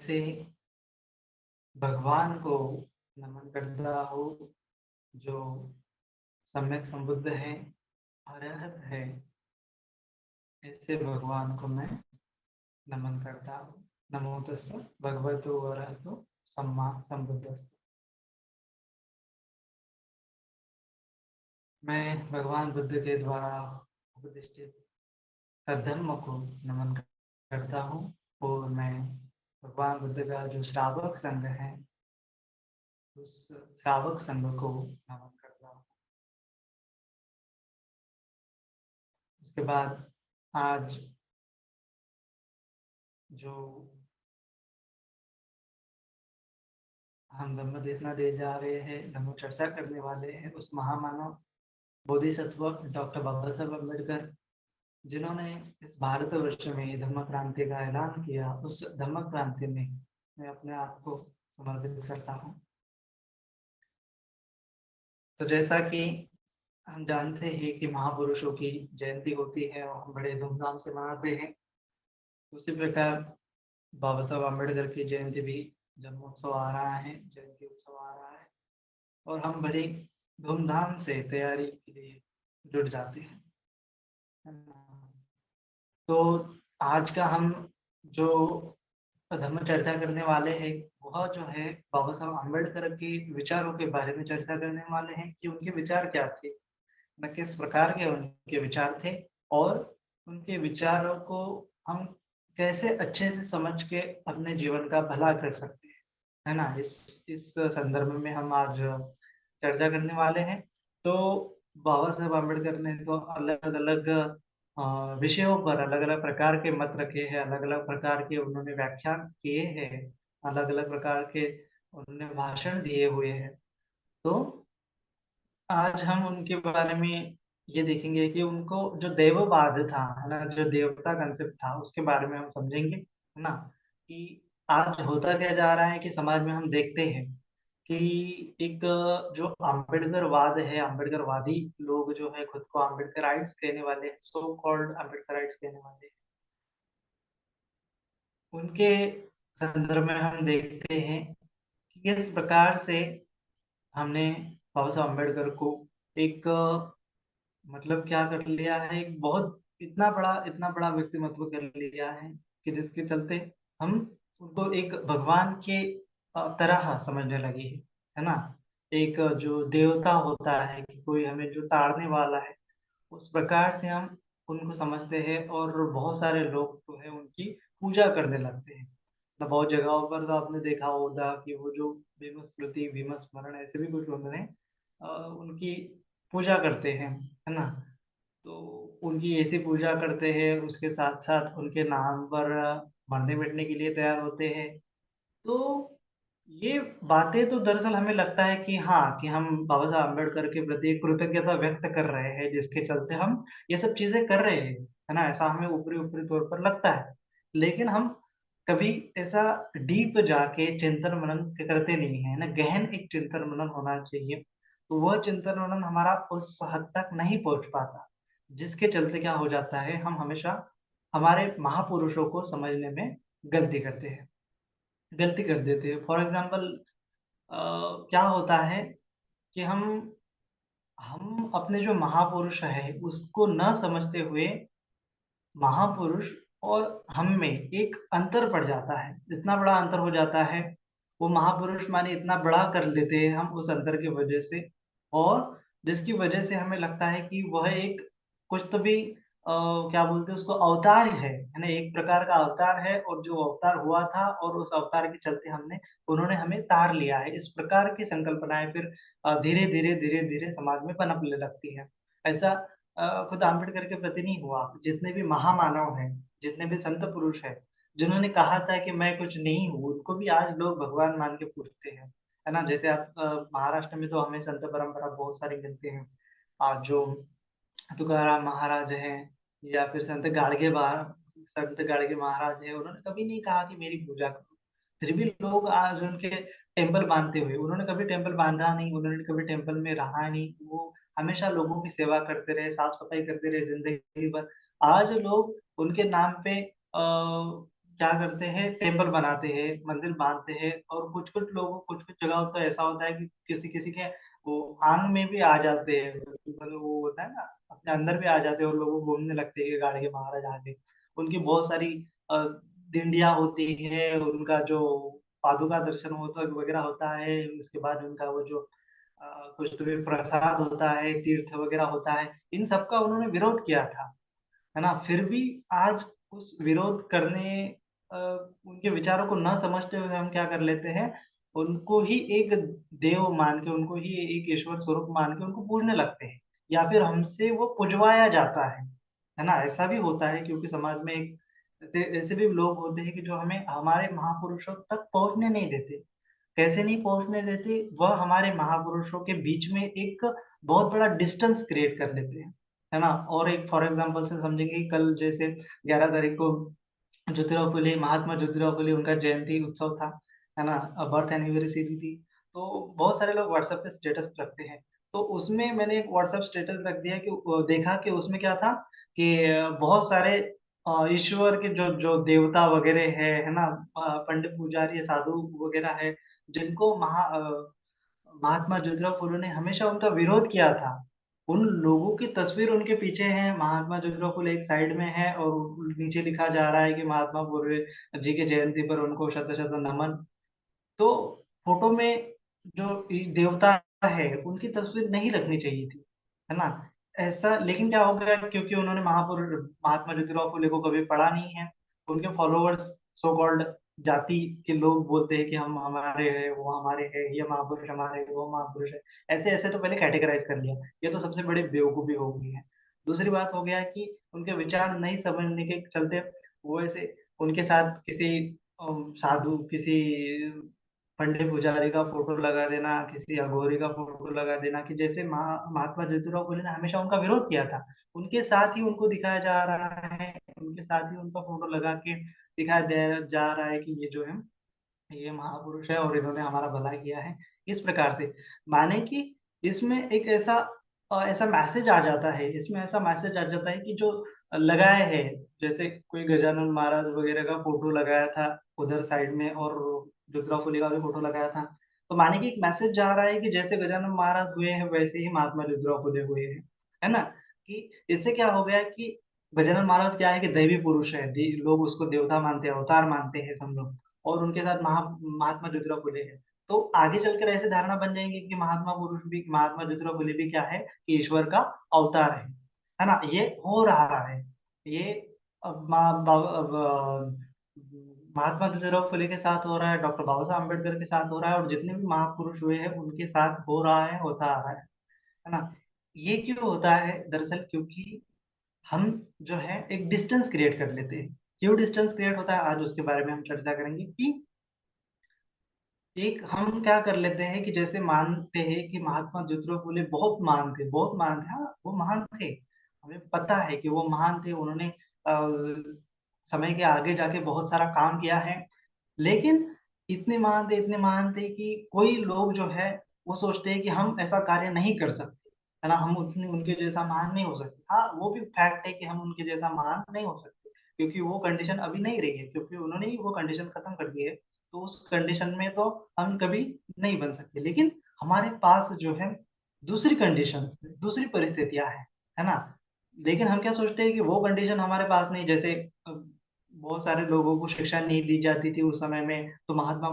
जैसे भगवान को नमन करता हूँ, जो सम्यक संबुद्ध है, अरहत है, ऐसे भगवान को मैं नमन करता हूँ। नमो तस्सै भगवतो अरहतो सम्मा संबुद्धस्स। मैं भगवान बुद्ध के द्वारा उपदिष्टित सद्धर्म को नमन करता हूँ और मैं भगवान बुद्ध का जो श्रावक संघ है, उस श्रावक संघ को नमन करता हूँ। उसके बाद आज जो हम धम्म देशना दे जा रहे हैं, धम्म चर्चा करने वाले हैं, उस महामानव बोधिसत्व डॉक्टर बाबा साहब अम्बेडकर, जिन्होंने इस भारतवर्ष में धम्म क्रांति का ऐलान किया, उस धम्म क्रांति में मैं अपने आप को समर्पित करता हूँ। तो जैसा कि हम जानते हैं कि महापुरुषों की जयंती होती है और हम बड़े धूमधाम से मनाते हैं, उसी प्रकार बाबा साहब अम्बेडकर की जयंती भी जन्मोत्सव आ रहा है, जयंती उत्सव आ रहा है और हम बड़ी धूमधाम से तैयारी के लिए जुट जाते हैं। तो आज का हम जो धम्म चर्चा करने वाले हैं, वह जो है बाबा साहब अम्बेडकर के विचारों के बारे में चर्चा करने वाले हैं कि उनके विचार क्या थे, न किस प्रकार के उनके विचार थे और उनके विचारों को हम कैसे अच्छे से समझ के अपने जीवन का भला कर सकते हैं, है ना? इस संदर्भ में हम आज चर्चा करने वाले हैं। तो बाबा साहब अम्बेडकर ने तो अलग-अलग विषयों पर अलग-अलग प्रकार के मत रखे हैं, अलग-अलग प्रकार के उन्होंने व्याख्यान किए हैं, अलग-अलग प्रकार के उन्होंने भाषण दिए हुए हैं। तो आज हम उनके बारे में ये देखेंगे कि उनको जो देववाद था, है ना? जो देवता कांसेप्ट था, उसके बारे में हम समझेंगे, है ना? कि आज होता क्या जा रहा है कि समाज में हम देखते हैं कि एक जो अम्बेडकरवाद है, अम्बेडकरवादी लोग जो है खुद को अम्बेडकराइट्स कहने वाले, सो कॉल्ड अम्बेडकराइट्स कहने वाले, उनके संदर्भ में हम देखते हैं कि किस प्रकार से हमने बाबा साहब अम्बेडकर को एक मतलब क्या कर लिया है, एक बहुत इतना बड़ा व्यक्तिमत्व कर लिया है कि जिसके चलते हम उनको एक भगवान के तरह समझने लगे हैं, है ना? एक जो देवता होता है कि कोई हमें जो ताड़ने वाला है, उस प्रकार से हम उनको समझते हैं और बहुत सारे लोग जो है उनकी पूजा करने लगते हैं। तो बहुत जगहों पर तो आपने देखा होगा कि वो जो भीम स्मृति, भीम स्मरण ऐसे भी कुछ उन्होंने उनकी पूजा करते हैं, है ना? तो उनकी ऐसी पूजा करते हैं, उसके साथ-साथ उनके नाम पर मरने-मिटने के लिए तैयार होते हैं। तो ये बातें तो दरअसल हमें लगता है कि हाँ, कि हम बाबा साहब अम्बेडकर के प्रति कृतज्ञता व्यक्त कर रहे हैं, जिसके चलते हम ये सब चीज़ें कर रहे हैं, है ना? ऐसा हमें ऊपरी-ऊपरी तौर पर लगता है। लेकिन हम कभी ऐसा डीप जाके चिंतन-मनन करते नहीं हैं, ना गहन एक चिंतन-मनन होना चाहिए। तो वह चिंतन-मनन हमारा उस हद तक नहीं पहुँच पाता, जिसके चलते क्या हो जाता है, हम हमेशा हमारे महापुरुषों को समझने में गलती करते हैं। गलती कर देते हैं। फॉर एग्ज़ाम्पल क्या होता है कि हम अपने जो महापुरुष हैं, उसको ना समझते हुए महापुरुष और हम में एक अंतर पड़ जाता है। इतना बड़ा अंतर हो जाता है, वो महापुरुष माने इतना बड़ा कर लेते हैं हम उस अंतर की वजह से और जिसकी वजह से हमें लगता है कि वह एक कुछ तो भी क्या बोलते हैं उसको अवतार है ना? एक प्रकार का अवतार है और जो अवतार हुआ था और उस अवतार के चलते उन्होंने हमें तार लिया है। इस प्रकार की संकल्पनाएँ फिर धीरे-धीरे समाज में पनपने लगती हैं। ऐसा खुद अम्बेडकर के प्रति नहीं हुआ, जितने भी महामानव हैं, जितने भी संत पुरुष हैं, जिन्होंने कहा था कि मैं कुछ नहीं हूँ, उनको भी आज लोग भगवान मान के पूजते हैं, है ना? जैसे आप महाराष्ट्र में तो हमें संत परंपरा बहुत सारी मिलती हैं। जो तुकाराम महाराज हैं या फिर संत गाडगे महाराज हैं, उन्होंने कभी नहीं कहा कि मेरी पूजा करो। फिर भी लोग आज उनके टेम्पल बाँधते हुए उन्होंने कभी टेम्पल बाँधा नहीं, उन्होंने कभी टेम्पल में रहा नहीं, वो हमेशा लोगों की सेवा करते रहे, साफ-सफाई करते रहे ज़िंदगी भर। आज लोग उनके नाम पे क्या करते हैं, टेम्पल बनाते हैं, मंदिर बांधते हैं, और कुछ कुछ जगह तो ऐसा होता है कि किसी किसी के वो आंग में भी आ जाते हैं, मतलब वो होता है ना, अपने अंदर भी आ जाते हैं और लोग घूमने लगते हैं गाड़ी के महाराज आगे। उनकी बहुत सारी अ, दिंडिया होती है, उनका जो पादुका दर्शन होता वगैरह होता है, उसके बाद उनका वो जो कुछ तो भी प्रसाद होता है, तीर्थ वगैरह होता है, इन सब का उन्होंने विरोध किया था, है ना? फिर भी आज उस विरोध करने अ, उनके विचारों को न समझते हुए हम क्या कर लेते हैं, उनको ही एक देव मान के, उनको ही एक ईश्वर स्वरूप मान के उनको पूजने लगते हैं, या फिर हमसे वो पुजवाया जाता है ना? ऐसा भी होता है, क्योंकि समाज में एक ऐसे ऐसे भी लोग होते हैं कि जो हमें हमारे महापुरुषों तक पहुँचने नहीं देते। कैसे नहीं पहुँचने देते? वह हमारे महापुरुषों के बीच में एक बहुत बड़ा डिस्टेंस क्रिएट कर लेते हैं, है ना? और एक फॉर एग्ज़ाम्पल से समझेंगे कि कल जैसे 11 तारीख को ज्योतिराव फुले, महात्मा ज्योतिराव फुले उनका जयंती उत्सव था, है ना? बर्थ एनिवर्सरी थी, तो बहुत सारे लोग व्हाट्सएप पे स्टेटस रखते हैं। तो उसमें मैंने एक व्हाट्सएप स्टेटस रख दिया कि देखा कि उसमें क्या था कि बहुत सारे ईश्वर के जो जो देवता वगैरह है ना? पंडित पुजारी, साधु वगैरह है, जिनको महात्मा ज्योतिराव फुले ने हमेशा उनका विरोध किया था। उन लोगों की तस्वीर उनके पीछे है, महात्मा ज्योतिराव फुले एक साइड में है और नीचे लिखा जा रहा है कि महात्मा फुले जी की जयंती पर उनको शत-शत नमन। तो फ़ोटो में जो देवता है, उनकी तस्वीर नहीं रखनी चाहिए थी, है ना? ऐसा लेकिन क्या हो गया, क्योंकि उन्होंने महात्मा ज्योतिराव फुले को कभी पढ़ा नहीं है, उनके फॉलोवर्स सो कॉल्ड जाति के लोग बोलते हैं कि हम हमारे हैं, वो हमारे हैं, ये महापुरुष हमारे हैं, वो महापुरुष है। ऐसे-ऐसे तो पहले कैटेगराइज़ कर लिया, ये तो सबसे बड़ी बेवकूफ़ी हो गई है। दूसरी बात हो गया कि उनके विचार नहीं समझने के चलते वो ऐसे उनके साथ किसी साधु, किसी पंडित पुजारी का फ़ोटो लगा देना, किसी अघोरी का फ़ोटो लगा देना, कि जैसे महात्मा ज्योतिराव फुले ने हमेशा उनका विरोध किया था। उनके साथ ही उनको दिखाया जा रहा है, उनके साथ ही उनका फ़ोटो लगा के दिखाया दे जा रहा है कि ये जो है, ये महापुरुष है और इन्होंने हमारा भला किया है। इस प्रकार से माने कि इसमें एक ऐसा मैसेज आ जाता है, इसमें ऐसा मैसेज आ जाता है कि जो लगाए है, जैसे कोई गजानन महाराज वगैरह का फ़ोटो लगाया था उधर साइड में, और ज्योतिराव फुले का भी फ़ोटो लगाया था। तो माने कि एक मैसेज जा रहा है कि जैसे गजानन महाराज हुए हैं, वैसे ही महात्मा ज्योतिराव फुले हुए हैं। है ना? कि इससे क्या हो गया कि गजानन महाराज क्या है कि दैवी पुरुष है, दे लोग उसको देवता मानते हैं, अवतार मानते हैं सब लोग, और उनके साथ महात्मा ज्योतिराव फुले हैं। तो आगे चलकर ऐसी धारणा बन जाएँगी कि महात्मा ज्योतिराव फुले भी क्या है कि ईश्वर का अवतार है ना? ये हो रहा है। ये अब मा बाब अब महात्मा ज्योतिराव फुले के साथ हो रहा है, डॉक्टर बाबा साहब अम्बेडकर के साथ हो रहा है, और जितने भी महापुरुष हुए हैं, उनके साथ हो रहा है, होता आ रहा है ना? ये क्यों होता है? दरअसल क्योंकि हम जो है एक डिस्टेंस क्रिएट कर लेते हैं। क्यों डिस्टेंस क्रिएट होता है? आज उसके बारे में हम चर्चा करेंगे कि एक हम क्या कर लेते हैं कि जैसे मानते हैं कि महात्मा ज्योतिराव फुले बहुत महान थे। हाँ, वो महान थे। हमें पता है कि वो महान थे, उन्होंने समय के आगे जाके बहुत सारा काम किया है। लेकिन इतने महान थे कि कोई लोग जो है, वो सोचते हैं कि हम ऐसा कार्य नहीं कर सकते, है ना? हम उतने उनके जैसा महान नहीं हो सकते। हाँ, वो भी फैक्ट है कि हम उनके जैसा महान नहीं हो सकते, क्योंकि वो कंडीशन अभी नहीं रही है, क्योंकि उन्होंने ही वो कंडीशन खत्म कर दी है। तो उस कंडीशन में तो हम कभी नहीं बन सकते। लेकिन हमारे पास जो है दूसरी कंडीशंस, दूसरी परिस्थितियाँ हैं, है ना? लेकिन हम क्या सोचते हैं कि वो कंडीशन हमारे पास नहीं, जैसे बहुत सारे लोगों को शिक्षा नहीं दी जाती थी उस समय में, तो महात्मा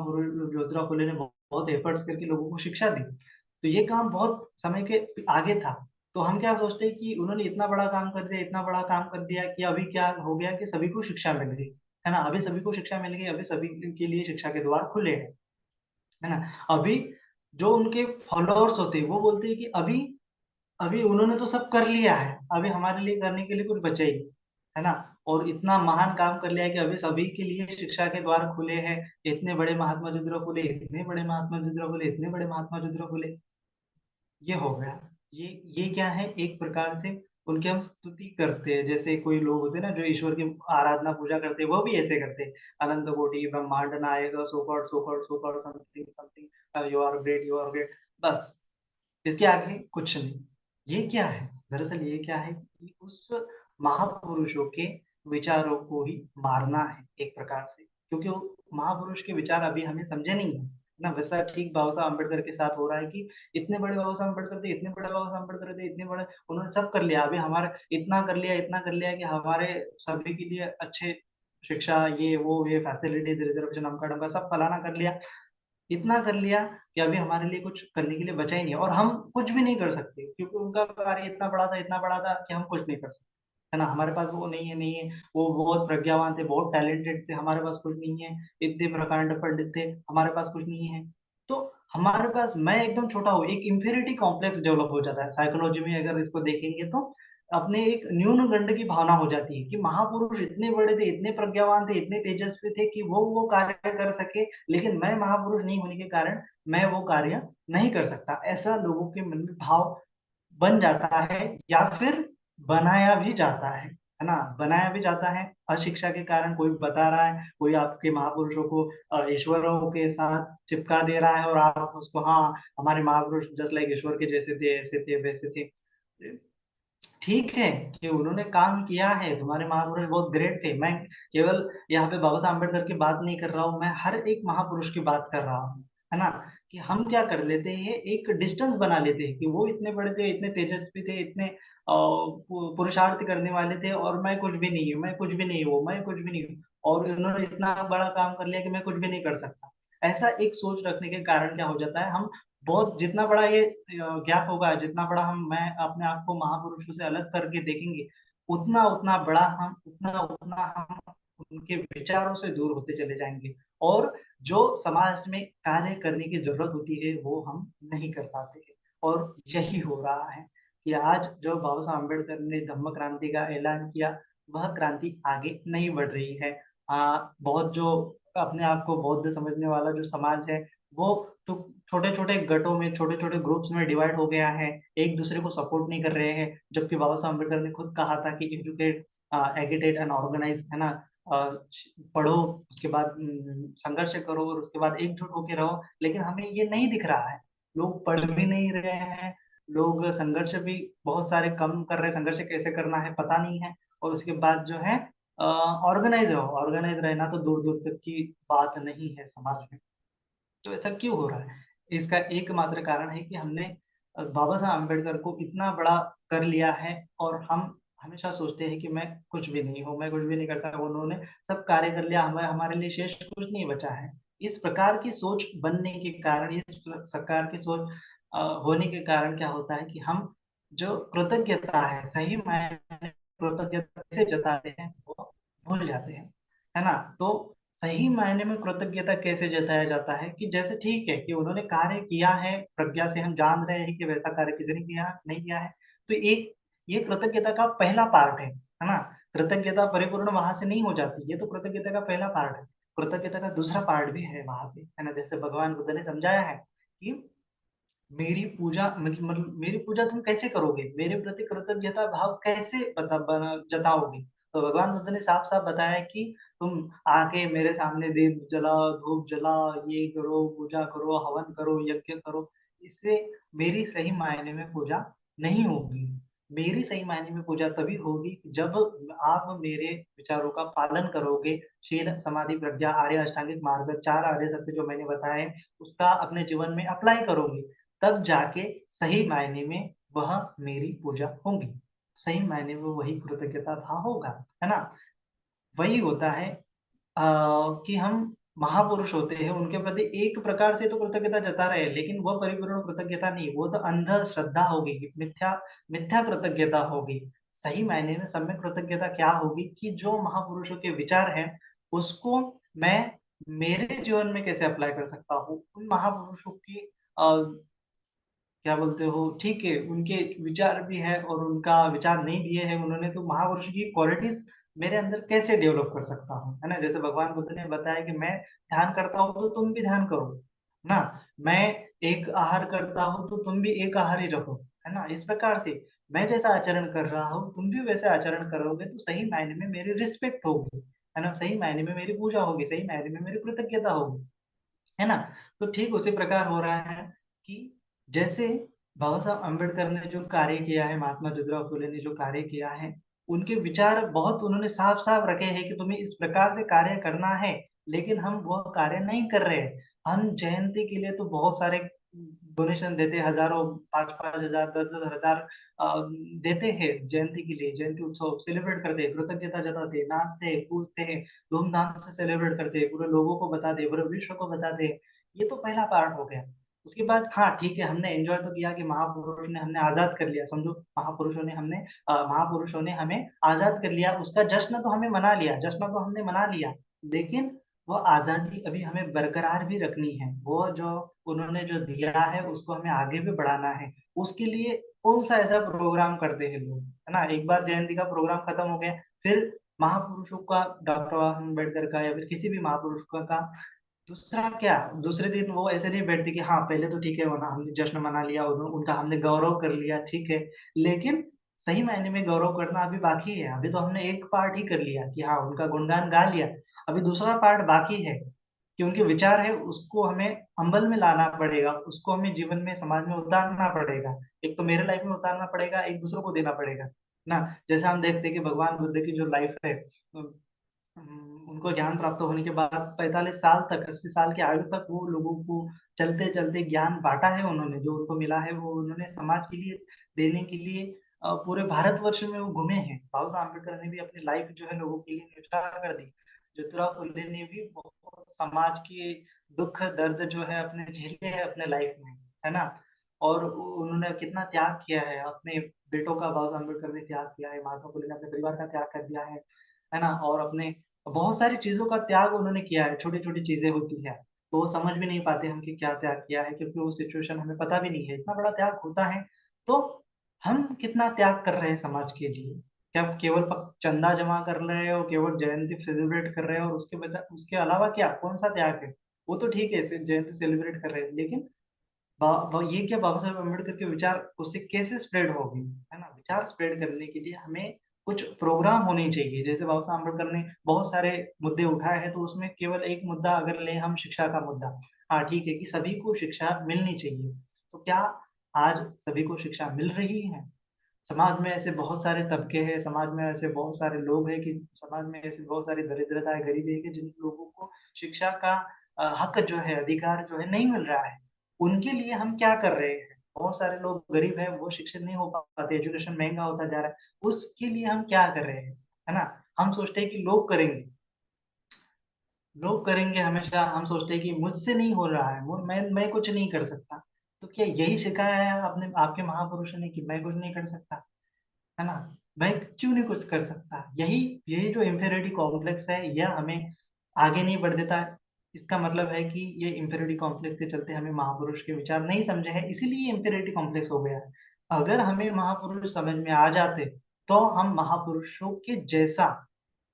ज्योतिराव फुले ने बहुत एफर्ट्स करके लोगों को शिक्षा दी। तो ये काम बहुत समय के आगे था। तो हम क्या सोचते हैं कि उन्होंने इतना बड़ा काम कर दिया, इतना बड़ा काम कर दिया कि अभी क्या हो गया कि सभी को शिक्षा मिल गई, है ना? अभी सभी को शिक्षा मिल गई, अभी सभी के लिए शिक्षा के द्वार खुले हैं, है ना? अभी जो उनके फॉलोअर्स होते हैं, वो बोलते हैं कि अभी अभी उन्होंने तो सब कर लिया है, अभी हमारे लिए करने के लिए कुछ बचा ही नहीं, है ना? और इतना महान काम कर लिया है कि अभी सभी के लिए शिक्षा के द्वार खुले हैं। इतने बड़े महात्मा ज्योतिराव फुले, इतने बड़े महात्मा ज्योतिराव फुले, इतने बड़े महात्मा ज्योतिराव फुले, ये हो गया। ये क्या है, एक प्रकार से उनकी हम स्तुति करते हैं। जैसे कोई लोग होते हैं ना जो ईश्वर की आराधना पूजा करते हैं, वो भी ऐसे करते हैं। अनंत कोटि ब्रह्मांड नायक so God something something you are great, बस। इसके आगे कुछ नहीं। ये क्या है? दरअसल ये क्या है कि उस महापुरुषों के विचारों को ही मारना है एक प्रकार से, क्योंकि वो महापुरुष के विचार अभी हमें समझे नहीं है ना। वैसा ठीक बाबा साहब अम्बेडकर के साथ हो रहा है कि इतने बड़े बाबा साहब अम्बेडकर थे, इतने बड़े बाबा साहब अम्बेडकर थे, इतने बड़े उन्होंने सब कर लिया। अभी हमारे इतना कर लिया कि हमारे सभी के लिए अच्छे शिक्षा, ये फैसिलिटीज, रिजर्वेशन, अमका डमका सब फलाना कर लिया। इतना कर लिया कि अभी हमारे लिए कुछ करने के लिए बचा ही नहीं, और हम कुछ भी नहीं कर सकते, क्योंकि उनका कार्य इतना बड़ा था कि हम कुछ नहीं कर सकते, है ना। हमारे पास वो नहीं है। वो बहुत प्रज्ञावान थे, बहुत टैलेंटेड थे, हमारे पास कुछ नहीं है। इतने प्रकांड पंडित थे, हमारे पास कुछ नहीं है। तो हमारे पास, मैं एकदम छोटा हूँ, एक इंफीरियरिटी कॉम्प्लेक्स डेवलप हो जाता है साइकोलॉजी में, अगर इसको देखेंगे तो अपने एक न्यूनगंड की भावना हो जाती है कि महापुरुष इतने बड़े थे, इतने प्रज्ञावान थे, इतने तेजस्वी थे कि वो कार्य कर सके, लेकिन मैं महापुरुष नहीं होने के कारण मैं वो कार्य नहीं कर सकता। ऐसा लोगों के मन में भाव बन जाता है, या फिर बनाया भी जाता है ना। बनाया भी जाता है अशिक्षा के कारण। कोई बता रहा है, कोई आपके महापुरुषों को ईश्वरों के साथ चिपका दे रहा है, और आप उसको, हाँ हमारे महापुरुष जस्ट लाइक ईश्वर के जैसे थे, ऐसे थे, वैसे थे। ठीक है कि उन्होंने काम किया है, तुम्हारे महापुरुष बहुत ग्रेट थे। मैं केवल यहाँ पे बाबा साहब अम्बेडकर की बात नहीं कर रहा हूँ, मैं हर एक महापुरुष की बात कर रहा हूँ, है ना। कि हम क्या कर लेते हैं, एक डिस्टेंस बना लेते हैं कि वो इतने बड़े थे, इतने तेजस्वी थे, इतने पुरुषार्थ करने वाले थे, और मैं कुछ भी नहीं हूँ, मैं कुछ भी नहीं हूँ, मैं कुछ भी नहीं हूँ, और उन्होंने इतना बड़ा काम कर लिया कि मैं कुछ भी नहीं कर सकता। ऐसा एक सोच रखने के कारण क्या हो जाता है, हम बहुत, जितना बड़ा ये गैप होगा, जितना बड़ा मैं अपने आप को महापुरुषों से अलग करके देखेंगे, उतना उतना बड़ा हम, उतना उतना हम उनके विचारों से दूर होते चले जाएंगे, और जो समाज में कार्य करने की जरूरत होती है वो हम नहीं कर पाते हैं। और यही हो रहा है कि आज जो बाबा साहब अम्बेडकर ने धम्म क्रांति का ऐलान किया, वह क्रांति आगे नहीं बढ़ रही है। बहुत जो अपने आप को बौद्ध समझने वाला जो समाज है, वो तो छोटे छोटे गटों में, छोटे छोटे ग्रुप्स में डिवाइड हो गया है, एक दूसरे को सपोर्ट नहीं कर रहे हैं। जबकि बाबा साहब अम्बेडकर ने खुद कहा था कि एजुकेट, एगिटेट एंड ऑर्गेनाइज, है ना। पढ़ो, उसके बाद संघर्ष करो, और उसके बाद एकजुट होके रहो। लेकिन हमें ये नहीं दिख रहा है, लोग पढ़ भी नहीं रहे हैं, लोग संघर्ष भी बहुत सारे कम कर रहे हैं, संघर्ष कैसे करना है पता नहीं है। और उसके बाद जो है, ऑर्गेनाइज रहो, ऑर्गेनाइज रहना तो दूर दूर तक की बात नहीं है समाज में। तो ऐसा क्यों हो रहा है, इसका एकमात्र कारण है कि हमने बाबा साहब अम्बेडकर को इतना बड़ा कर लिया है, और हम हमेशा सोचते हैं कि मैं कुछ भी नहीं हूँ, मैं कुछ भी नहीं करता, उन्होंने सब कार्य कर लिया, हमें, हमारे लिए शेष कुछ नहीं बचा है। इस प्रकार की सोच बनने के कारण, इस प्रकार की सोच होने के कारण क्या होता है कि हम जो कृतज्ञता है, सही मायने में कृतज्ञता कैसे जताते हैं वो भूल जाते हैं, है ना। तो सही मायने में कृतज्ञता कैसे जताया जाता है कि जैसे ठीक है कि उन्होंने कार्य किया है, प्रज्ञा से हम जान रहे हैं कि वैसा कार्य किसी ने किया नहीं किया है। तो एक ये कृतज्ञता का पहला पार्ट है ना। कृतज्ञता परिपूर्ण वहां से नहीं हो जाती, ये तो कृतज्ञता का पहला पार्ट है। कृतज्ञता का दूसरा पार्ट भी है वहां पे, है ना। जैसे भगवान बुद्ध ने समझाया है कि मेरी पूजा, मतलब मेरी पूजा तुम कैसे करोगे, मेरे प्रति कृतज्ञता भाव कैसे जताओगे। तो भगवान बुद्ध ने साफ साफ बताया कि तुम आके मेरे सामने दीप जला, धूप जला, ये करो, पूजा करो, हवन करो, यज्ञ करो। इससे मेरी सही मायने में पूजा नहीं होगी। मेरी सही मायने में पूजा तभी होगी जब आप मेरे विचारों का पालन करोगे, शील समाधि प्रज्ञा आर्य अष्टांगिक मार्ग, चार आर्य सत्य जो मैंने बताए, उसका अपने जीवन में अप्लाई करोगे, तब जाके सही मायने में वह मेरी पूजा होगी, सही मायने में वही कृतज्ञता भाव होगा, है ना। वही होता है कि हम महापुरुष होते हैं, उनके प्रति एक प्रकार से तो कृतज्ञता जता रहे हैं, लेकिन वह परिपूर्ण कृतज्ञता नहीं, वो तो अंध श्रद्धा होगी, मिथ्या मिथ्या कृतज्ञता होगी। सही मायने में सम्यक कृतज्ञता क्या होगी कि जो महापुरुषों के विचार हैं, उसको मैं मेरे जीवन में कैसे अप्लाई कर सकता हूँ। उन महापुरुषों की क्या बोलते हो, ठीक है, उनके विचार भी है और उनका विचार नहीं दिए हैं उन्होंने, तो महापुरुष की क्वालिटीज मेरे अंदर कैसे डेवलप कर सकता हूँ, है ना। जैसे भगवान बुद्ध ने बताया कि मैं ध्यान करता हूँ तो तुम भी ध्यान करो ना, मैं एक आहार करता हूँ तो तुम भी एक आहार ही रखो, है ना। इस प्रकार से मैं जैसा आचरण कर रहा हूँ तुम भी वैसे आचरण करोगे, तो सही मायने में मेरी रिस्पेक्ट होगी, है ना, सही मायने में मेरी पूजा होगी, सही मायने में मेरी कृतज्ञता होगी, है ना। तो ठीक उसी प्रकार हो रहा है कि जैसे बाबा साहब अम्बेडकर ने जो कार्य किया है, महात्मा ज्योतिराव फुले ने जो कार्य किया है, उनके विचार बहुत उन्होंने साफ-साफ रखे हैं कि तुम्हें इस प्रकार से कार्य करना है, लेकिन हम वो कार्य नहीं कर रहे हैं। हम जयंती के लिए तो बहुत सारे डोनेशन देते हैं, हज़ारों 5-5 हज़ार, 10-10 हज़ार देते हैं जयंती के लिए, जयंती उत्सव सेलिब्रेट करते हैं, कृतज्ञता जताते हैं, नाचते हैं, कूदते हैं, धूम-धाम से सेलिब्रेट करते हैं, पूरे लोगों को बताते हैं, पूरे विश्व को बताते हैं। ये तो पहला पार्ट हो गया। उसके बाद हाँ, ठीक है, हमने एन्जॉय तो किया कि महापुरुष ने हमने आज़ाद कर लिया, समझो महापुरुषों ने हमें आज़ाद कर लिया, उसका जश्न तो हमें मना लिया, जश्न तो हमने मना लिया, लेकिन वो आज़ादी अभी हमें बरकरार भी रखनी है। वो जो उन्होंने जो दिया है, उसको हमें आगे भी बढ़ाना है। उसके लिए कौन-सा ऐसा प्रोग्राम करते हैं लोग, है ना? एक बार जयंती का प्रोग्राम खत्म हो गया, फिर महापुरुषों का डॉक्टर अम्बेडकर का या फिर किसी भी महापुरुष का दूसरा क्या, दूसरे दिन वो ऐसे नहीं बैठते कि हाँ, पहले तो ठीक है वो ना हमने जश्न मना लिया, उनका हमने गौरव कर लिया, ठीक है। लेकिन सही मायने में गौरव करना अभी बाकी है। अभी तो हमने एक पार्ट ही कर लिया कि हाँ, उनका गुणगान गा लिया। अभी दूसरा पार्ट बाकी है कि उनके विचार है उसको हमें अमल में लाना पड़ेगा, उसको हमें जीवन में, समाज में उतारना पड़ेगा। एक तो मेरे लाइफ में उतारना पड़ेगा, एक दूसरों को देना पड़ेगा, ना? जैसे हम देखते हैं कि भगवान बुद्ध की जो लाइफ है उनको ज्ञान प्राप्त होने के बाद 45 साल तक, 80 साल की आयु तक वो लोगों को चलते-चलते ज्ञान बाँटा है उन्होंने, जो उनको मिला है वो उन्होंने समाज के लिए देने के लिए पूरे भारतवर्ष में वो घूमे हैं। बाबा साहब अम्बेडकर ने भी अपनी लाइफ जो है लोगों के लिए न्यौछावर कर दी। ज्योतिराव फुले ने भी बहुत समाज के दुःख दर्द जो है अपने झेले हैं अपने लाइफ में, है ना? और उन्होंने कितना त्याग किया है, अपने बेटों का बाबा साहब अम्बेडकर ने त्याग किया है, महात्मा फुले ने अपने परिवार का त्याग कर दिया है ना? और अपने बहुत सारी चीज़ों का त्याग उन्होंने किया है, छोटी-छोटी चीज़ें होती हैं, तो वो समझ भी नहीं पाते हम कि क्या त्याग किया है क्योंकि वो सिचुएशन हमें पता भी नहीं है। इतना बड़ा त्याग होता है, तो हम कितना त्याग कर रहे हैं समाज के लिए? क्या केवल चंदा जमा कर रहे हो, केवल जयंती सेलिब्रेट कर रहे हो और उसके अलावा क्या कौन-सा त्याग है? वो तो ठीक है, जयंती सेलिब्रेट कर रहे हैं, लेकिन बा ब ये क्या बाबा साहेब अम्बेडकर के विचार उससे कैसे स्प्रेड होगी, है ना? विचार स्प्रेड करने के लिए हमें कुछ प्रोग्राम होने चाहिए। जैसे बाबा साहब अम्बेडकर ने बहुत सारे मुद्दे उठाए हैं, तो उसमें केवल एक मुद्दा अगर लें हम शिक्षा का मुद्दा, हाँ, ठीक है कि सभी को शिक्षा मिलनी चाहिए। तो क्या आज सभी को शिक्षा मिल रही है? समाज में ऐसे बहुत सारे तबके हैं, समाज में ऐसे बहुत सारे लोग हैं कि समाज में ऐसी बहुत सारी दरिद्रता है, गरीबी है कि जिन लोगों को शिक्षा का हक जो है, अधिकार जो है नहीं मिल रहा है। उनके लिए हम क्या कर रहे हैं? बहुत सारे लोग गरीब हैं, वो शिक्षित नहीं हो पाते, एजुकेशन महँगा होता जा रहा है, उसके लिए हम क्या कर रहे हैं? है ना? हम सोचते हैं कि लोग करेंगे हमेशा, हम सोचते हैं कि मुझसे नहीं हो रहा है, मैं कुछ नहीं कर सकता। तो क्या यही सिखाया है आपने आपके महापुरुषों ने कि मैं कुछ नहीं कर सकता? है ना? मैं क्यों नहीं कुछ कर सकता? यही यही जो इन्फीरियरिटी कॉम्प्लेक्स है, यह हमें आगे नहीं बढ़ देता है। इसका मतलब है कि ये इन्फीरियरिटी कॉम्प्लेक्स के चलते हमें महापुरुष के विचार नहीं समझे हैं, इसीलिए ये इन्फीरियरिटी कॉम्प्लेक्स हो गया है। अगर हमें महापुरुष समझ में आ जाते, तो हम महापुरुषों के जैसा,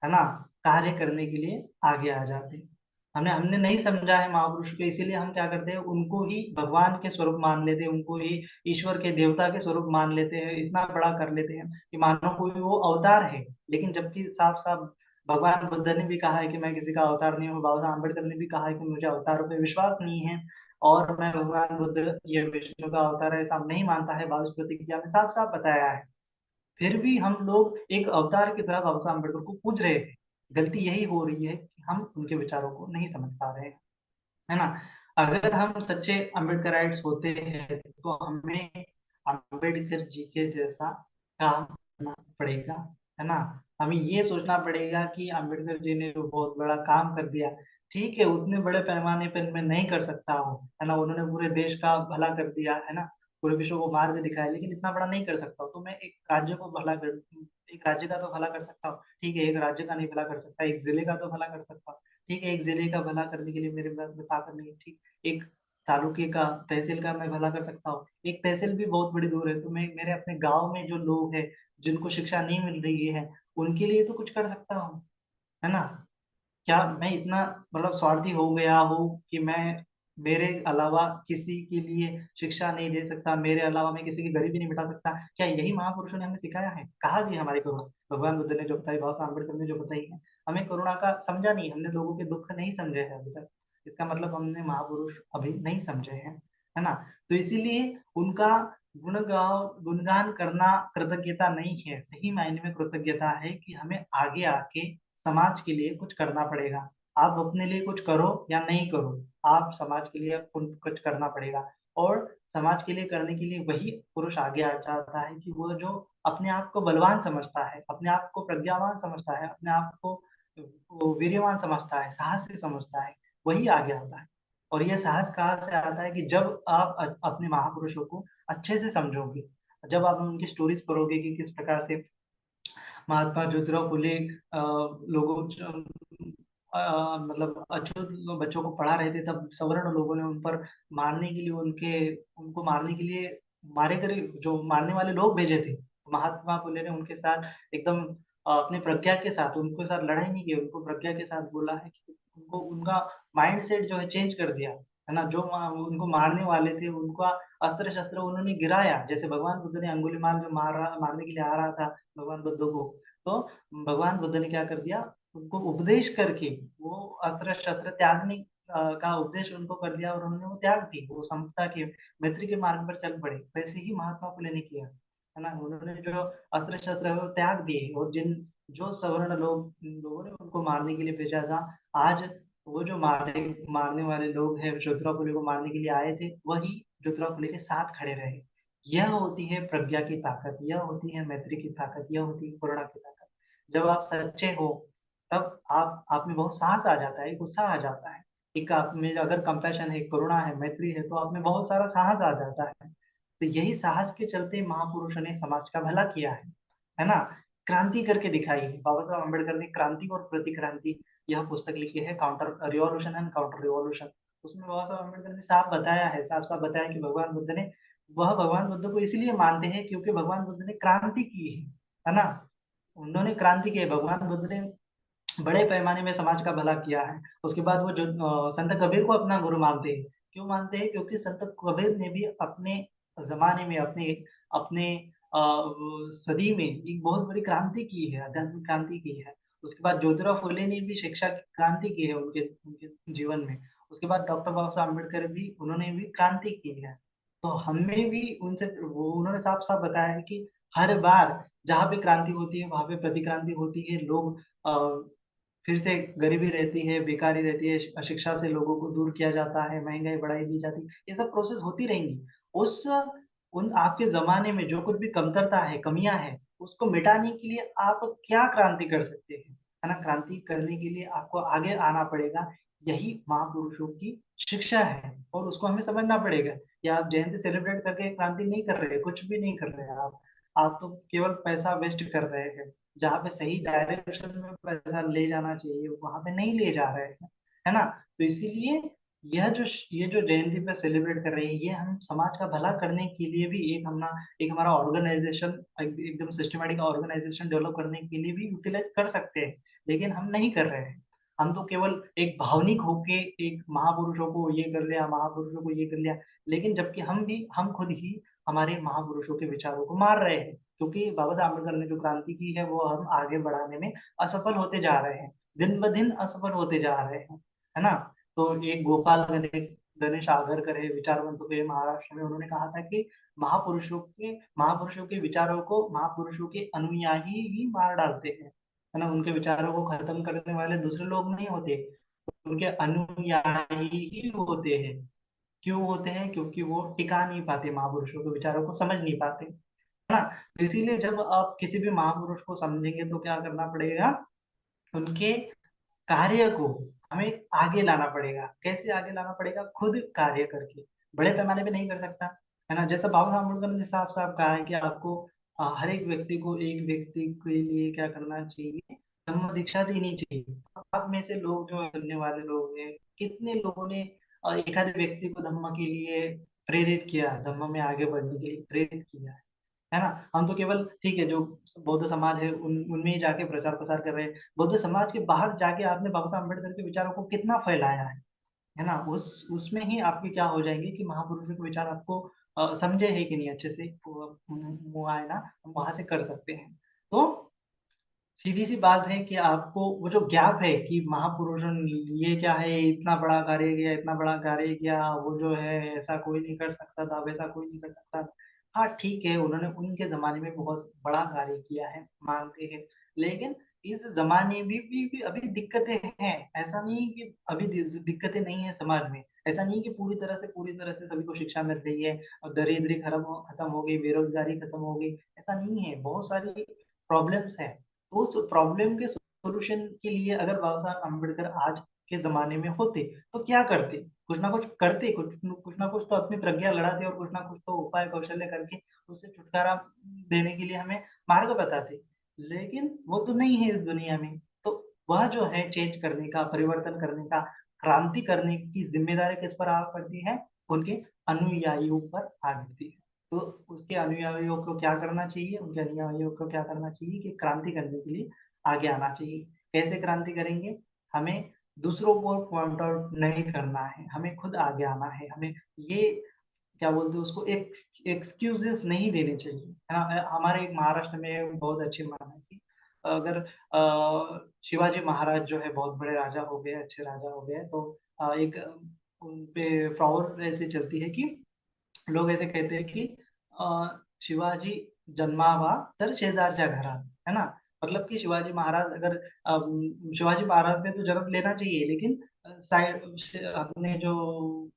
है ना, कार्य करने के लिए आगे आ जाते। हमने नहीं समझा है महापुरुष को, इसीलिए हम क्या करते हैं, उनको ही भगवान के स्वरूप मान लेते हैं, उनको ही ईश्वर के, देवता के स्वरूप मान लेते हैं, इतना बड़ा कर लेते हैं कि मानो कोई वो अवतार है। लेकिन जबकि साफ-साफ भगवान बुद्ध ने भी कहा है कि मैं किसी का अवतार नहीं हूँ, बाबा साहब अम्बेडकर ने भी कहा है कि मुझे अवतारों पे विश्वास नहीं है और मैं भगवान बुद्ध ये विष्णु का अवतार है, ऐसा नहीं मानता है, भागवत प्रतिज्ञा में साफ-साफ बताया है। फिर भी हम लोग एक अवतार की तरह बाबा साहब अम्बेडकर को पूज रहे थे। गलती यही हो रही है कि हम उनके विचारों को नहीं समझ पा रहे हैं, है ना? अगर हम सच्चे अम्बेडकराइट्स होते हैं, तो हमें अम्बेडकर जी के जैसा काम करना पड़ेगा, है ना? हमें ये सोचना पड़ेगा कि अम्बेडकर जी ने जो बहुत बड़ा काम कर दिया, ठीक है, उतने बड़े पैमाने पे मैं नहीं कर सकता हूँ, है ना? उन्होंने पूरे देश का भला कर दिया, है ना? पूरे विश्व को मार्ग दिखाया, लेकिन इतना बड़ा नहीं कर सकता हूँ, तो मैं एक राज्य का तो भला कर सकता हूँ, ठीक है, एक राज्य का नहीं भला कर सकता, एक ज़िले का तो भला कर सकता हूँ। ठीक है, एक ज़िले का भला करने के लिए मेरे पास में ताकत नहीं है, ठीक। एक तालुके का, तहसील का मैं भला कर सकता हूँ। एक तहसील भी बहुत बड़ी दूर है, तो मैं मेरे अपने गाँव में जो लोग हैं, जिनको शिक्षा नहीं मिल रही है, उनके लिए तो कुछ कर सकता हूँ, है ना? क्या मैं इतना मतलब स्वार्थी हो गया हूँ कि मैं मेरे अलावा किसी के लिए शिक्षा नहीं दे सकता, मेरे अलावा मैं किसी की गरीबी नहीं मिटा सकता? क्या यही महापुरुषों ने हमें सिखाया है? कहाँ गई हमारी करुणा? भगवान बुद्ध ने जो बताई, बाबा साहब अम्बेडकर ने जो बताई है, हमें करुणा का समझा नहीं, हमने लोगों के दुःख नहीं समझे हैं अभी तक। इसका मतलब हमने महापुरुष अभी नहीं समझे हैं, है ना? तो इसीलिए उनका गुणगान करना कृतज्ञता नहीं है। सही मायने में कृतज्ञता है कि हमें आगे आके समाज के लिए कुछ करना पड़ेगा। आप अपने लिए कुछ करो या नहीं करो, आप समाज के लिए कुछ करना पड़ेगा। और समाज के लिए करने के लिए वही पुरुष आगे आ जाता है कि वो जो अपने आप को बलवान समझता है, अपने आप को प्रज्ञावान समझता है, अपने आप को वो वीर्यवान समझता है, साहसी समझता है, वही आगे आता है। और ये साहस कहाँ से आता है कि जब आप अपने महापुरुषों को अच्छे से समझोगे, जब आप उनकी स्टोरीज़ पढ़ोगे कि किस प्रकार से महात्मा ज्योतिराव फुले लोगों मतलब अछूत बच्चों को पढ़ा रहे थे, तब सवर्ण लोगों ने उन पर मारने के लिए उनको मारने के लिए मारे करे जो मारने वाले लोग भेजे थे। महात्मा फुले ने उनके साथ एकदम अपनी प्रज्ञा के साथ उनके साथ लड़ाई नहीं की, उनको प्रज्ञा के साथ बोला है कि उनको उनका माइंडसेट जो है चेंज कर दिया, है ना? जो उनको मारने वाले थे, उनका अस्त्र-शस्त्र उन्होंने गिराया। जैसे भगवान बुद्ध ने अंगुलीमाल जो मारने के लिए आ रहा था भगवान बुद्ध को, तो भगवान बुद्ध ने क्या कर दिया, उनको उपदेश करके वो अस्त्र-शस्त्र त्यागने का उपदेश उनको कर दिया और उन्होंने वो त्याग दी। वो समता के, मैत्री के मार्ग पर चल पड़े। वैसे ही महात्मा फुले ने किया, है ना? उन्होंने जो अस्त्र-शस्त्र है वो त्याग दिए और जो सवर्ण लोगों ने उनको मारने के लिए भेजा था, आज वो जो मारने वाले लोग हैं, ज्योतिराव फुले को मारने के लिए आए थे, वही ज्योतिराव फुले के साथ खड़े रहे। यह होती है प्रज्ञा की ताकत, यह होती है मैत्री की ताकत, यह होती है करुणा की ताकत। जब आप सच्चे हो, तब आप में बहुत साहस आ जाता है, गुस्सा आ जाता है। एक आप में अगर कंपैशन है, करुणा है, मैत्री है, तो आप में बहुत सारा साहस आ जाता है। तो यही साहस के चलते महापुरुषों ने समाज का भला किया है ना? क्रांति करके दिखाई है। बाबा साहब अम्बेडकर ने क्रांति और प्रतिक्रांति यह पुस्तक लिखी है, counter revolution and counter revolution. उसमें बाबा साहब अम्बेडकर ने साफ-साफ बताया कि भगवान बुद्ध को इसलिए मानते हैं क्योंकि भगवान बुद्ध ने क्रांति की है ना? उन्होंने क्रांति की है, भगवान बुद्ध ने बड़े पैमाने में समाज का भला किया है। उसके बाद वो जो संत कबीर को अपना गुरु मानते हैं। क्यों मानते हैं? क्योंकि संत कबीर ने भी अपने ज़माने में अपने वो सदी में एक बहुत बड़ी क्रांति की है, आध्यात्मिक क्रांति की है। उसके बाद ज्योतिराव फुले ने भी शिक्षा की क्रांति की है उनके उनके जीवन में। उसके बाद डॉक्टर बाबा साहब अम्बेडकर भी उन्होंने भी क्रांति की है। तो हमें भी उनसे वो उन्होंने साफ-साफ बताया है कि हर बार जहाँ पे क्रांति होती है, वहाँ पे प्रतिक्रांति होती है। लोग अ, फिर से गरीबी रहती है, बेकारी रहती है, अशिक्षा से लोगों को दूर किया जाता है, महँगाई बढ़ाई दी जाती है, ये सब प्रोसेस होती रहेंगी। उस उन आपके ज़माने में जो कुछ भी कमतरता है, कमियाँ हैं, उसको मिटाने के लिए आप क्या क्रांति कर सकते हैं, है ना? क्रांति करने के लिए आपको आगे आना पड़ेगा, यही महापुरुषों की शिक्षा है और उसको हमें समझना पड़ेगा कि आप जयंती सेलिब्रेट करके क्रांति नहीं कर रहे, कुछ भी नहीं कर रहे हैं आप। आप तो केवल पैसा वेस्ट कर रहे हैं। जहाँ पे सही डायरेक्शन में पैसा ले जाना चाहिए, वहाँ पे नहीं ले जा रहे हैं, है ना? तो इसीलिए ये जो जयंती पे सेलिब्रेट कर रहे हैं, ये हम समाज का भला करने के लिए भी एक हमारा ऑर्गनाइज़ेशन एकदम सिस्टमैटिक ऑर्गनाइज़ेशन डेवलप करने के लिए भी यूटिलाइज़ कर सकते हैं, लेकिन हम नहीं कर रहे हैं। हम तो केवल एक भावनिक होके एक महापुरुषों को ये कर लिया, महापुरुषों को ये कर लिया, लेकिन जबकि हम खुद ही हमारे महापुरुषों के विचारों को मार रहे हैं। क्योंकि बाबा साहब अम्बेडकर ने जो क्रांति की है वो हम आगे बढ़ाने में असफल होते जा रहे हैं। दिन-ब-दिन असफल होते जा रहे हैं, है ना? तो एक गणेश आगरकर है विचारवंत थे महाराष्ट्र में, उन्होंने कहा था कि महापुरुषों के विचारों को महापुरुषों के अनुयायी ही मार डालते हैं, है ना? उनके विचारों को खत्म करने वाले दूसरे लोग नहीं होते, उनके अनुयायी ही होते हैं। क्यों होते हैं? क्योंकि वो टिका नहीं पाते महापुरुषों के विचारों को समझ नहीं पाते। है ना? तो इसीलिए जब आप किसी भी महापुरुष को समझेंगे तो क्या करना पड़ेगा, उनके कार्य को हमें आगे लाना पड़ेगा। कैसे आगे लाना पड़ेगा? खुद कार्य करके, बड़े पैमाने पे नहीं कर सकता, है ना? जैसा बाबा साहब अम्बेडकर ने साफ-साफ कहा है कि आपको हर एक व्यक्ति को एक व्यक्ति के लिए क्या करना चाहिए, धम्म दीक्षा देनी चाहिए। आप में से लोग जो सुनने वाले लोग हैं, कितने लोगों ने एक आधे व्यक्ति को धम्म के लिए प्रेरित किया, धम्म में आगे बढ़ने के लिए प्रेरित किया है ना? हम तो केवल ठीक है जो बौद्ध समाज है उनमें ही जाके प्रचार-प्रसार कर रहे हैं। बौद्ध समाज के बाहर जाके आपने बाबा साहब अम्बेडकर के विचारों को कितना फैलाया है ना? उसमें ही आपके क्या हो जाएँगे कि महापुरुषों के विचार आपको समझे हैं कि नहीं अच्छे से मुआयना हम वहाँ से कर सकते हैं। तो सीधी-सी बात है कि आपको वो जो गैप है कि महापुरुषों ने ये क्या है, इतना बड़ा कार्य किया, इतना बड़ा कार्य किया, वो जो है ऐसा कोई नहीं कर सकता था, वैसा कोई नहीं कर सकता था। हाँ ठीक है, उन्होंने उनके जमाने में बहुत बड़ा कार्य किया है, मानते हैं। लेकिन इस जमाने में भी अभी दिक्कतें हैं। ऐसा नहीं कि अभी दिक्कतें नहीं है समाज में। ऐसा नहीं कि पूरी तरह से सभी को शिक्षा मिल रही है और दरिद्री खत्म हो गई, बेरोजगारी खत्म हो गई। ऐसा नहीं है, बहुत सारी प्रॉब्लम्स हैं। तो उस प्रॉब्लम के सॉल्यूशन के लिए अगर बाबा साहब अम्बेडकर आज के जमाने में होते तो क्या करते? कुछ ना कुछ करते, कुछ ना कुछ तो अपनी प्रज्ञा लड़ाते और कुछ ना कुछ तो उपाय कौशल्य करके उससे छुटकारा देने के लिए हमें मार्ग बताते। लेकिन वो तो नहीं है इस दुनिया में। तो वह जो है चेंज करने का, परिवर्तन करने का, क्रांति करने की जिम्मेदारी किस पर आ पड़ती है? उनके अनुयायियों पर आ पड़ती है। तो उसके अनुयायियों को क्या करना चाहिए? उनके अनुयायियों को क्या करना चाहिए कि क्रांति करने के लिए आगे आना चाहिए। कैसे क्रांति करेंगे? हमें दूसरों को पॉइंट आउट नहीं करना है, हमें खुद आगे आना है। हमें ये क्या बोलते हैं उसको, एक्सक्यूजेस नहीं देने चाहिए, है ना? हमारे एक महाराष्ट्र में बहुत अच्छी माना है कि अगर शिवाजी महाराज जो है बहुत बड़े राजा हो गए, अच्छे राजा हो गए, तो एक उन पे फ्रॉवर ऐसे चलती है कि लोग ऐसे कहते हैं कि शिवाजी जन्मावा तर शेजारच्या घरात, है ना? मतलब कि शिवाजी महाराज अगर शिवाजी महाराज ने तो जन्म लेना चाहिए, लेकिन साइड अपने जो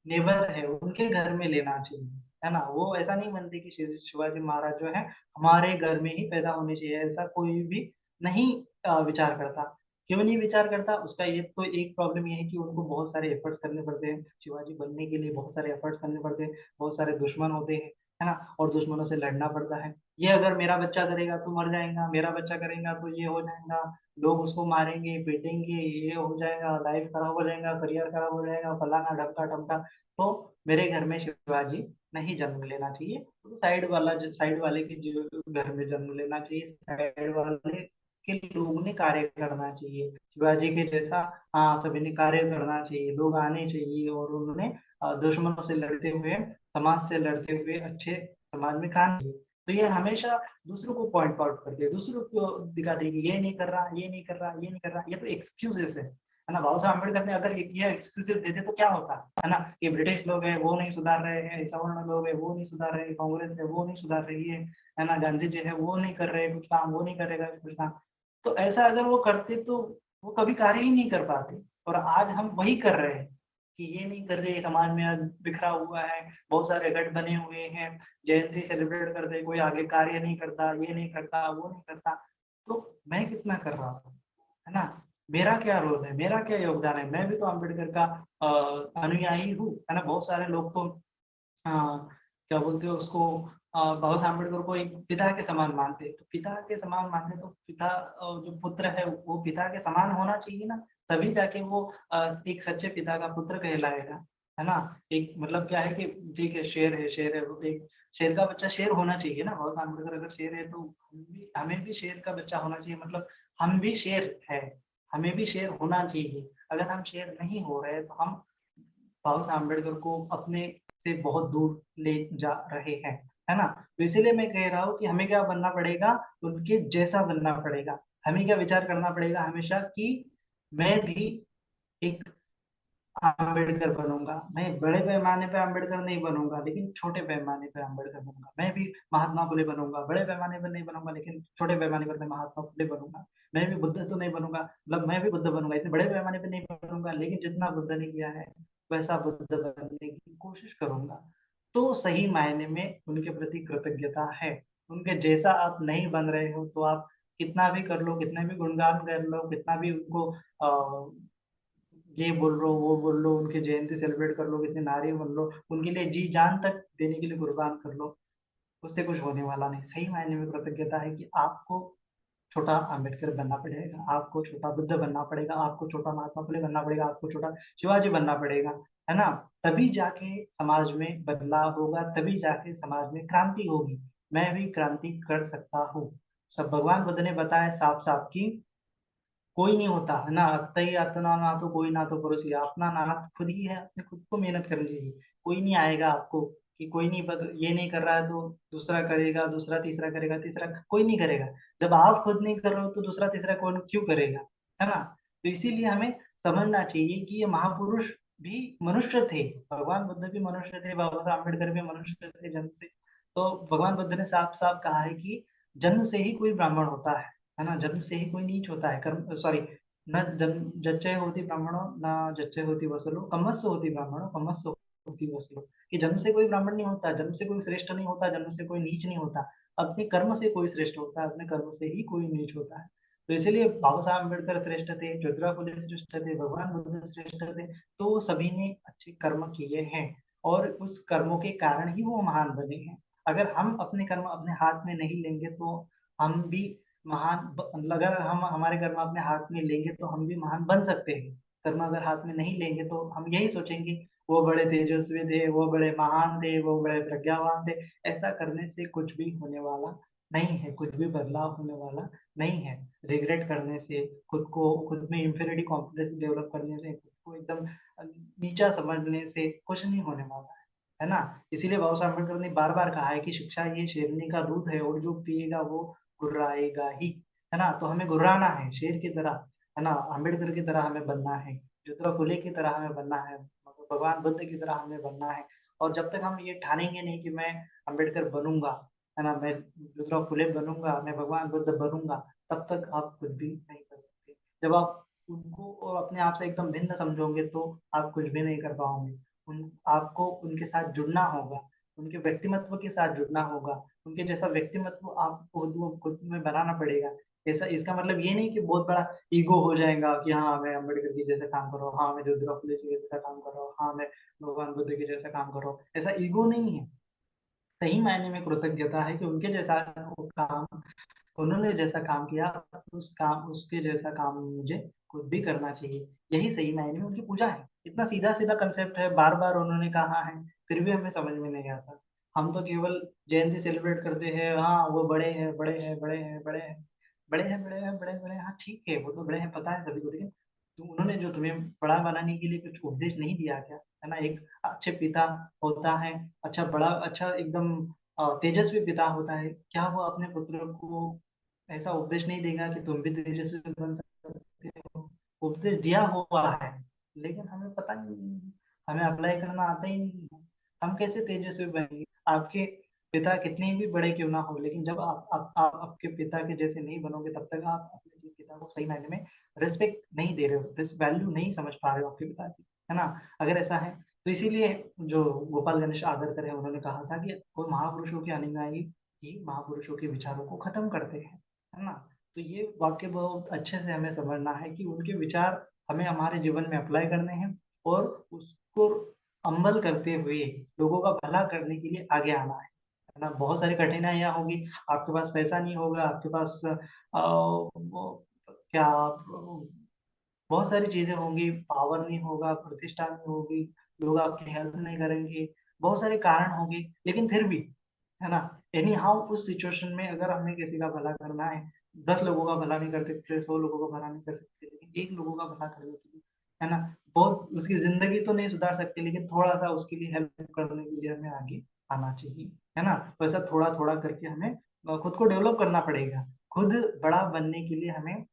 नेबर है उनके घर में लेना चाहिए, है ना? वो ऐसा नहीं मानते कि शिवाजी महाराज जो है हमारे घर में ही पैदा होने चाहिए, ऐसा कोई भी नहीं विचार करता। क्यों नहीं विचार करता? उसका ये तो एक प्रॉब्लम ये है कि उनको बहुत सारे एफर्ट्स करने पड़ते हैं, शिवाजी बनने के लिए बहुत सारे एफर्ट्स करने पड़ते हैं, बहुत सारे दुश्मन होते हैं, है ना? और दुश्मनों से लड़ना पड़ता है। ये अगर मेरा बच्चा करेगा तो मर जाएगा, मेरा बच्चा करेगा तो ये हो जाएगा, लोग उसको मारेंगे, पीटेंगे, ये हो जाएगा, लाइफ खराब हो जाएगा, करियर खराब हो जाएगा, फलाना ढमका टमका। तो मेरे घर में शिवाजी नहीं जन्म लेना चाहिए, तो साइड वाले के जो घर में जन्म लेना चाहिए, साइड वाले के लोगों ने कार्य करना चाहिए शिवाजी के जैसा। हाँ, सभी ने कार्य करना चाहिए, लोग आने चाहिए और उन्होंने दुश्मनों से लड़ते हुए, समाज से लड़ते हुए अच्छे समाज में काम किए। तो ये हमेशा दूसरों को पॉइंट आउट करते हैं, दूसरों को दिखाते हैं कि ये नहीं कर रहा, ये नहीं कर रहा, ये नहीं कर रहा। ये तो एक्सक्यूजेस है ना? बाबा साहब अम्बेडकर ने अगर ये एक्सक्यूजेस देते तो क्या होता, है ना? कि ब्रिटिश लोग हैं वो नहीं सुधार रहे हैं, सवर्ण लोग हैं वो नहीं सुधार रहे, कांग्रेस है वो नहीं सुधार रही है ना? गांधी जी है वो नहीं कर रहे कुछ काम, वो नहीं करेगा कुछ काम। तो ऐसा अगर वो करते तो वो कभी कार्य ही नहीं कर पाते। और आज हम वही कर रहे हैं कि ये नहीं कर रहे, समाज में आज बिखरा हुआ है, बहुत सारे गठ बने हुए हैं, जयंती सेलिब्रेट करते, कोई आगे कार्य नहीं करता, ये नहीं करता, वो नहीं करता। तो मैं कितना कर रहा हूँ, है ना? मेरा क्या रोल है, मेरा क्या योगदान है? मैं भी तो अम्बेडकर का अनुयायी हूँ, है ना? बहुत सारे लोग तो क्या बोलते हैं उसको, बाबा साहब अम्बेडकर को एक पिता के समान मानते हैं। तो पिता के समान मानते हैं तो पिता जो पुत्र है वो पिता के समान होना चाहिए ना, तभी जाके वो एक सच्चे पिता का पुत्र कहलाएगा, है ना? एक मतलब क्या है कि ठीक है, शेर है, शेर है, वो एक शेर का बच्चा शेर होना चाहिए ना। बाबा साहब अम्बेडकर अगर शेर है तो हमें भी शेर का बच्चा होना चाहिए, मतलब हम भी शेर है, हमें भी शेर होना चाहिए। अगर हम शेर नहीं हो रहे तो हम बाबा साहब अम्बेडकर को अपने से बहुत दूर ले जा रहे हैं, है ना? तो इसीलिए मैं कह रहा हूँ कि हमें क्या बनना पड़ेगा, उनके जैसा बनना पड़ेगा। हमें क्या विचार करना पड़ेगा हमेशा कि मैं भी एक अम्बेडकर बनूंगा। मैं बड़े पैमाने पे अम्बेडकर नहीं बनूंगा, लेकिन छोटे पैमाने पे अम्बेडकर बनूंगा। मैं भी महात्मा फुले बनूंगा, बड़े पैमाने पर नहीं बनूंगा, लेकिन छोटे पैमाने पर मैं महात्मा फुले बनूंगा। मैं भी बुद्ध तो नहीं बनूंगा, मतलब मैं भी बुद्ध बनूंगा, इतने बड़े पैमाने पे नहीं बनूंगा, लेकिन जितना बुद्ध ने किया है वैसा बुद्ध बनने की कोशिश करूंगा। तो सही मायने में उनके प्रति कृतज्ञता है। उनके जैसा आप नहीं बन रहे हो तो आप कितना भी कर लो, कितने भी गुणगान कर लो, कितना भी उनको ये बोल लो वो बोल लो, उनकी जयंती सेलिब्रेट कर लो, कितने नारे बोल लो, उनके लिए जी जान तक देने के लिए कुर्बान कर लो, उससे कुछ होने वाला नहीं। सही मायने में कृतज्ञता है कि आपको छोटा अम्बेडकर बनना पड़ेगा, आपको छोटा बुद्ध बनना पड़ेगा, आपको छोटा महात्मा फुले बनना पड़ेगा, आपको छोटा शिवाजी बनना पड़ेगा, है ना? तभी जाके समाज में बदलाव होगा, तभी जाके समाज में क्रांति होगी। मैं भी क्रांति कर सकता हूँ। सब भगवान बुद्ध ने बताया साफ साफ कि कोई नहीं होता, है ना? अत्तई अतना ना तो कोई ना तो पड़ोसी, अपना नाथ खुद ही है, अपने खुद को मेहनत करनी चाहिए। कोई नहीं आएगा आपको कि कोई नहीं ये नहीं कर रहा है तो दूसरा करेगा, दूसरा तीसरा करेगा, तीसरा कोई नहीं करेगा। जब आप खुद नहीं कर रहे हो तो दूसरा तीसरा कौन क्यों करेगा, है ना? तो इसीलिए हमें समझना चाहिए कि ये महापुरुष भी मनुष्य थे, भगवान बुद्ध भी मनुष्य थे, बाबा साहब अम्बेडकर भी मनुष्य थे जन्म से। तो भगवान बुद्ध ने साफ साफ कहा है कि जन्म से ही कोई ब्राह्मण होता है ना, जन्म से ही कोई नीच होता है, कर्म सॉरी, न जन्म जच्चे होती ब्राह्मणों न जच्चे होती वसुलो कमस्स होती ब्राह्मणों कमस्स होती वसुलो, कि जन्म से कोई ब्राह्मण नहीं होता, जन्म से कोई श्रेष्ठ नहीं होता, जन्म से कोई नीच नहीं होता, अपने कर्म से कोई श्रेष्ठ होता है, अपने कर्म से ही कोई नीच होता है। तो इसीलिए बाबा साहब अम्बेडकर श्रेष्ठ थे, ज्योतिराव फुले श्रेष्ठ थे, भगवान बुद्ध श्रेष्ठ थे, तो सभी ने अच्छे कर्म किए हैं और उस कर्मों के कारण ही वो महान बने हैं। अगर हम अपने कर्म अपने हाथ में नहीं लेंगे तो हम भी अगर हम हमारे कर्म अपने हाथ में लेंगे तो हम भी महान बन सकते हैं। कर्म अगर हाथ में नहीं लेंगे तो हम यही सोचेंगे वो बड़े तेजस्वी थे, वो बड़े महान थे, वो बड़े प्रज्ञावान थे। ऐसा करने से कुछ भी होने वाला नहीं है, कुछ भी बदलाव होने वाला नहीं है। रिग्रेट करने से, खुद में इंफीरियरिटी कॉम्प्लेक्स डेवलप करने से, खुद को एकदम नीचा समझने से कुछ नहीं होने वाला है ना। इसीलिए बाबा साहब अम्बेडकर ने बार बार कहा है कि शिक्षा ये शेरनी का दूध है और जो पिएगा वो गुर्राएगा ही, है ना। तो हमें गुर्राना है शेर की तरह, है ना, अम्बेडकर की तरह हमें बनना है, ज्योतिराव फुले की तरह हमें बनना है, मतलब भगवान बुद्ध की तरह हमें बनना है। और जब तक हम ये ठानेंगे नहीं कि मैं अम्बेडकर बनूंगा, है ना, मैं ज्योतिराव फुले बनूंगा, मैं भगवान बुद्ध बनूंगा, तब तक आप कुछ भी नहीं कर सकते। जब आप उनको और अपने आप से एकदम भिन्न समझोगे तो आप कुछ भी नहीं कर पाओगे। आपको उनके साथ जुड़ना होगा, उनके व्यक्तिमत्व के साथ जुड़ना होगा, उनके जैसा व्यक्तिमत्व आपको खुद में बनाना पड़ेगा। ऐसा इसका मतलब ये नहीं कि बहुत बड़ा ईगो हो जाएगा कि हाँ मैं अम्बेडकर जी जैसा काम कर रहा हूँ, हाँ मैं ज्योतिराव फुले जी जैसा काम कर रहा हूँ, हाँ मैं भगवान बुद्ध के जैसा काम कर रहा हूँ। ऐसा ईगो नहीं है, सही मायने में कृतज्ञता है कि उनके जैसा काम, उन्होंने जैसा काम किया, उसके जैसा काम मुझे खुद भी करना चाहिए। यही सही मायने में उनकी पूजा है। इतना सीधा सीधा कंसेप्ट है, बार बार उन्होंने कहा है, फिर भी हमें समझ में नहीं आता। हम तो केवल जयंती सेलिब्रेट करते हैं, हाँ वो बड़े हैं बड़े हैं बड़े हैं बड़े हैं बड़े हैं बड़े हैं बड़े बड़े हैं, हाँ ठीक है वो तो बड़े हैं, पता है सभी को, लेकिन उन्होंने जो तुम्हें बड़ा बनाने के लिए कुछ उपदेश नहीं दिया क्या, है ना। एक अच्छे पिता होता है, अच्छा बड़ा अच्छा एकदम तेजस्वी पिता होता है, क्या वो अपने पुत्र को ऐसा उपदेश नहीं देगा कि तुम भी तेजस्वी बन सकते हो। उपदेश दिया हुआ है, लेकिन हमें पता नहीं, हमें अप्लाई करना आता ही नहीं है। हम कैसे तेजस्वी बनेंगे। आपके पिता कितने भी बड़े क्यों ना हो, लेकिन जब आप आपके पिता के जैसे नहीं बनोगे तब तक आप अपने पिता को सही मायने में रिस्पेक्ट नहीं दे रहे हो, वैल्यू नहीं समझ पा रहे हो आपके पिता की, है ना। अगर ऐसा है तो इसीलिए जो गोपाल गणेश आगरकर है उन्होंने कहा था कि कोई महापुरुषों के अनुयायी ही महापुरुषों के विचारों को खत्म करते हैं, है ना। तो ये वाक्य बहुत अच्छे से हमें समझना है कि उनके विचार हमें हमारे जीवन में अप्लाई करने हैं और उसको अमल करते हुए लोगों का भला करने के लिए आगे आना है ना। बहुत सारी कठिनाइयां होगी, आपके पास पैसा नहीं होगा, आपके पास क्या बहुत सारी चीजें होंगी, पावर नहीं होगा, प्रतिष्ठा नहीं होगी, लोग आपकी हेल्प नहीं करेंगे, बहुत सारे कारण होंगे, लेकिन फिर भी, है ना, एनी हाउ उस सिचुएशन में अगर हमें किसी का भला करना है, 10 लोगों का भला नहीं कर सकते, 100 लोगों का भला नहीं कर सकते, लेकिन एक लोगों का भला करने के लिए, है ना, बहुत उसकी जिंदगी तो नहीं सुधार सकते, लेकिन थोड़ा सा उसके लिए हेल्प करने के लिए हमें आगे आना चाहिए, है ना। वैसा थोड़ा थोड़ा करके हमें खुद को डेवलप करना पड़ेगा। खुद बड़ा बनने के लिए हमें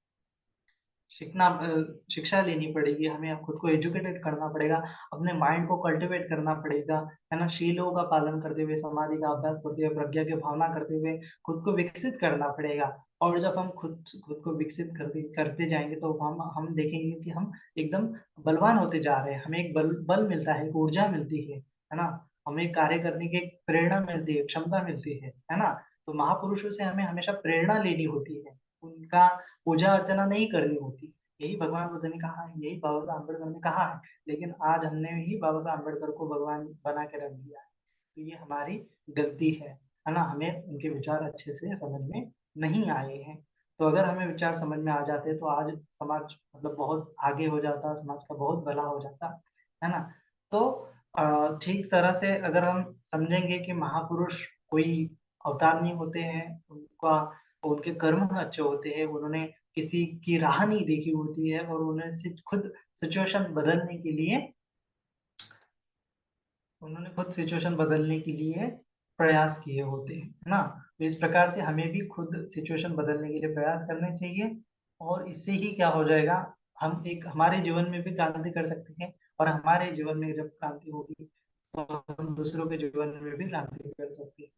शिक्षा लेनी पड़ेगी, हमें खुद को एजुकेटेड करना पड़ेगा, अपने माइंड को कल्टीवेट करना पड़ेगा, है ना, शीलों का पालन करते हुए, समाधि का अभ्यास करते हुए, प्रज्ञा की भावना करते हुए खुद को विकसित करना पड़ेगा। और जब हम खुद खुद को विकसित करते करते जाएंगे तो हम देखेंगे कि हम एकदम बलवान होते जा रहे हैं, हमें एक बल मिलता है, एक ऊर्जा मिलती है ना, हमें कार्य करने की एक प्रेरणा मिलती है, क्षमता मिलती है ना। तो महापुरुषों से हमें हमेशा प्रेरणा लेनी होती है, उनका पूजा अर्चना नहीं करनी होती। यही भगवान बुद्ध ने कहा है, यही बाबा साहब अम्बेडकर ने कहा है, लेकिन आज हमने ही बाबा साहब अम्बेडकर को भगवान बना के रख दिया है। तो ये हमारी गलती है ना, हमें उनके विचार अच्छे से समझ में नहीं आए हैं। तो अगर हमें विचार समझ में आ जाते तो आज समाज मतलब बहुत आगे हो जाता, समाज का बहुत भला हो जाता, है ना। तो ठीक तरह से अगर हम समझेंगे कि महापुरुष कोई अवतार नहीं होते हैं, उनका उनके कर्म अच्छे होते हैं, उन्होंने किसी की राह नहीं देखी होती है और उन्हें खुद सिचुएशन बदलने के लिए उन्होंने खुद सिचुएशन बदलने के लिए प्रयास किए होते हैं, है ना। तो इस प्रकार से हमें भी खुद सिचुएशन बदलने के लिए प्रयास करने चाहिए, और इससे ही क्या हो जाएगा, हम एक हमारे जीवन में भी क्रांति कर सकते हैं, और हमारे जीवन में जब क्रांति होगी तो हम दूसरों के जीवन में भी क्रांति कर सकते हैं।